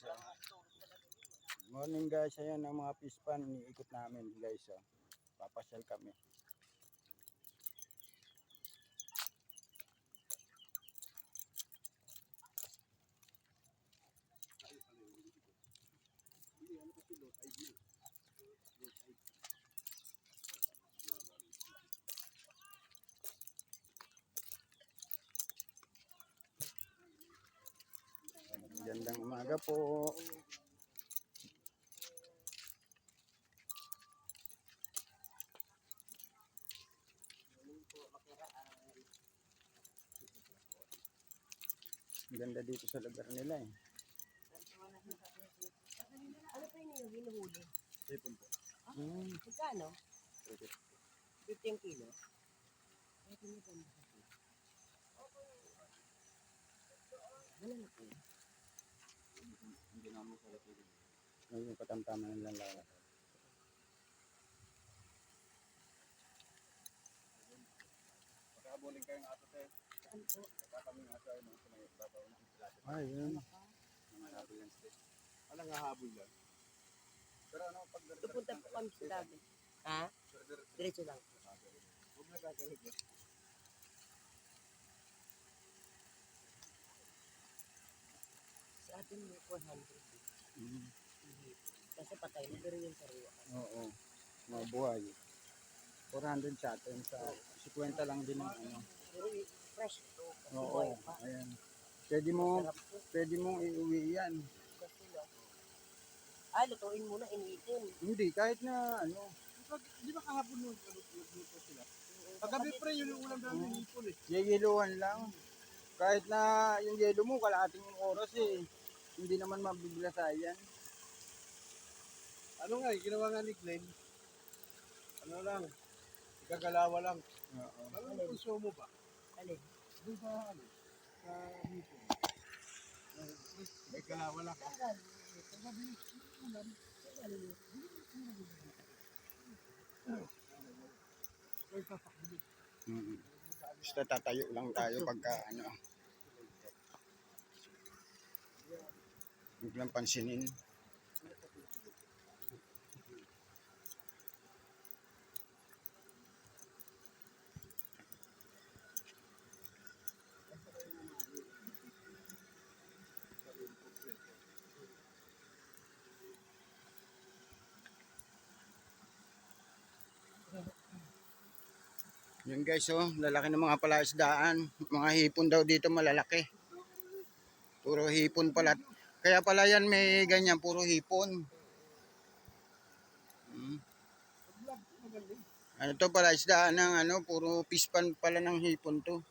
Oh. Morning guys, ayan ang mga fish pan. Iikot namin guys. Oh. Papasyal kami. Gandang umaga po. Ganda dito sa lugar nila eh. Ano pa yung hinuhuli? Sipon po. Magkano? 15 kilo? Ano na po? Hindi namin sa lapit. Yung katamtaman ng lalawa. Pagkabuling kayong ato tayo. Saan po? Pagkakaming ato ay mga sumay. Babaw na ang sila. Ay, yun. Mga habol lang sila. Walang hahabol yan. Pero ano, pag Pupunta po kami sa dagat. Ha? Diretso lang. huwag na gagalig yan. Sa atin may 400. Kasi patay na pero yung sariwa. Oo. Mga buhay. 400 sa atin. Sa 50 lang din ang ano. Pero fresh ito. Kasi Oo. buhay pa. Ayan. Pwede mong iuwi yan. Kasi lang. Ay, lutuin muna, initin. Hindi, kahit na ano. Di ba kahapon nung nagluto sila? Paggabi pre, yun yung ulam namin hipon eh. Yeyeluhan lang. Kahit na yung yelo mo, kalahating oras eh. Hindi naman mabibila yan. Ano nga, ginawa nga ni Glenn, ano lang, gagalawa lang. Oo. Ano yung konsumo ba? Alin? Doon sa ano, sa hipon. Gagalawa lang. Paggabi, ulam. Basta tatayo lang tayo pagka ano. Huwag lang pansinin. Yun guys, oh, lalaki ng mga palaisdaan. Mga hipon daw dito malalaki. Puro hipon pala. Kaya pala yan may ganyan, puro hipon. Ano to palaisdaan ng ano, puro pispan pala ng hipon to.